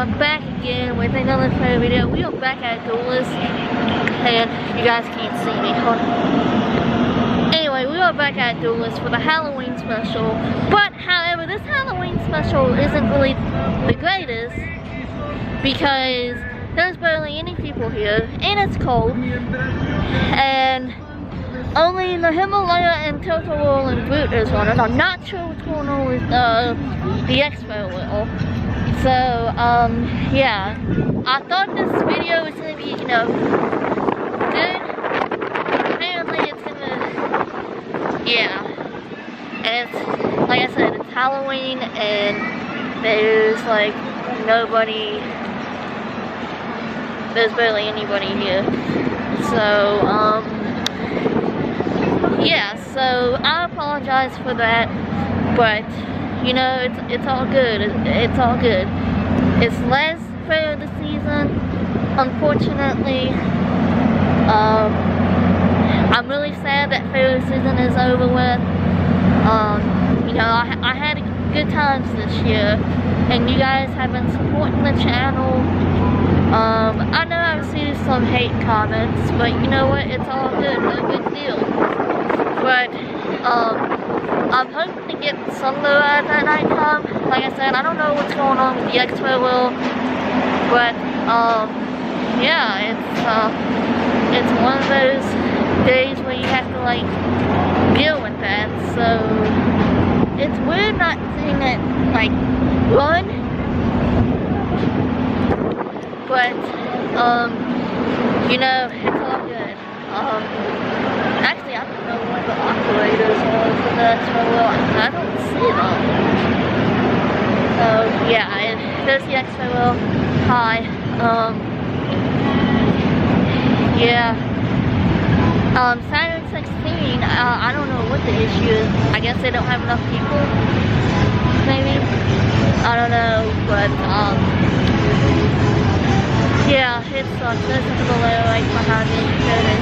I'm back again with another video. We are back at Duelist, and you guys can't see me. Hold on. Anyway, we are back at Duelist for the Halloween special. But, however, this Halloween special isn't really the greatest because there's barely any people here, and it's cold, and only the Himalaya and Total and Brute is running. I'm not sure what's going on with the Expo Wheel. So, yeah. I thought this video was gonna be, you know, good. Apparently it's gonna, yeah. And it's, like I said, it's Halloween and there's like nobody, there's barely anybody here. So, yeah, so I apologize for that, but you know, it's all good. It's all good. It's last fair of the season, unfortunately. I'm really sad that fair season is over with. You know, I had good times this year, and you guys have been supporting the channel. I know I received some hate comments, but you know what? It's all good. No big deal. But I'm hoping to get some though at that night time. Like I said, I don't know what's going on with the Expo Wheel, but yeah, it's one of those days where you have to like deal with that. So it's weird not seeing it like run, but you know, it's all good. Actually, I don't know what the operators are for the Expo Wheel. I don't see them. So yeah, there's the Expo Wheel. Hi. Yeah. Saturn 16. I don't know what the issue is. I guess they don't have enough people. Maybe. I don't know, but yeah, it sucks. There's a delay right behind me. There it is.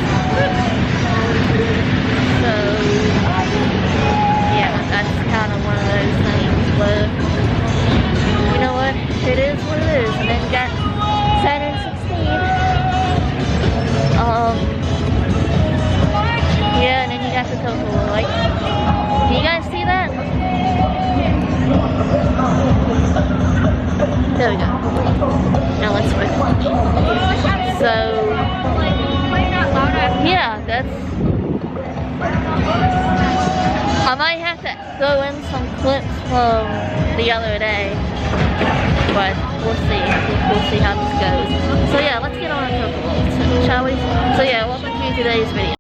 So, yeah, that's kind of one of those things where, you know what, it is what it is. And then you got Saturn 16. Yeah, and then you got the Total, right? Can you guys see that? There we go. Now let's switch. So, yeah, that's, I might have to throw in some clips from the other day, but we'll see. We'll see how this goes. So yeah, let's get on to Total, shall we? So yeah, welcome to today's video.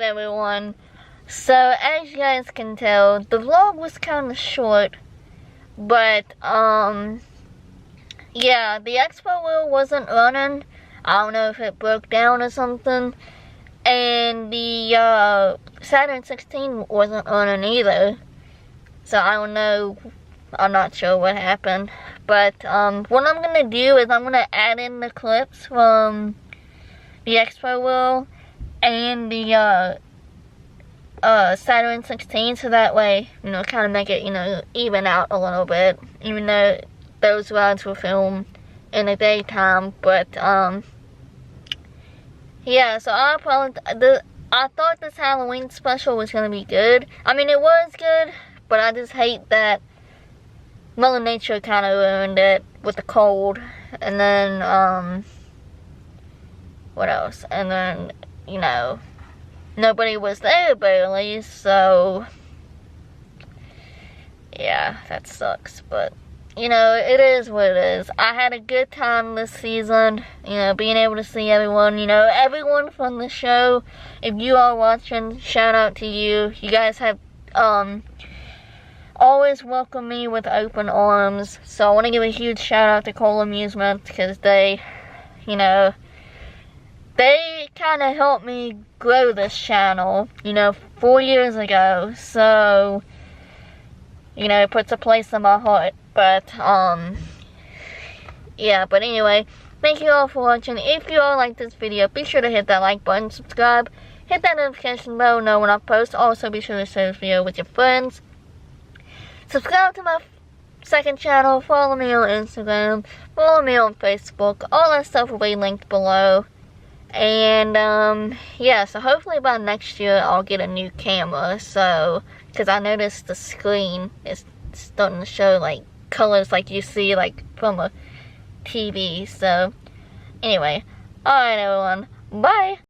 Everyone, so as you guys can tell, the vlog was kind of short, but yeah, the expo wheel wasn't running. I don't know if it broke down or something, and the Saturn 16 wasn't running either, so I don't know. I'm not sure what happened, but what I'm gonna do is I'm gonna add in the clips from the expo wheel and the Saturn 16, so that way, you know, kind of make it, you know, even out a little bit, even though those rides were filmed in the daytime. But yeah, so I thought this Halloween special was gonna be good. I mean, it was good, but I just hate that Mother Nature kind of ruined it with the cold, and then what else? And then, you know, nobody was there barely, so yeah, that sucks. But, you know, it is what it is. I had a good time this season, you know, being able to see everyone, you know, everyone from the show. If you are watching, shout out to you. You guys have always welcomed me with open arms, so I want to give a huge shout out to Cole Amusement, because they, you know, they kind of helped me grow this channel, you know, 4 years ago. So, you know, it puts a place in my heart. But, yeah, but anyway, thank you all for watching. If you all like this video, be sure to hit that like button, subscribe, hit that notification bell, know when I post. Also, be sure to share this video with your friends. Subscribe to my second channel, follow me on Instagram, follow me on Facebook. All that stuff will be linked below. And, yeah, so hopefully by next year I'll get a new camera, so, because I noticed the screen is starting to show, like, colors like you see, like, from a TV, so, anyway, alright everyone, bye!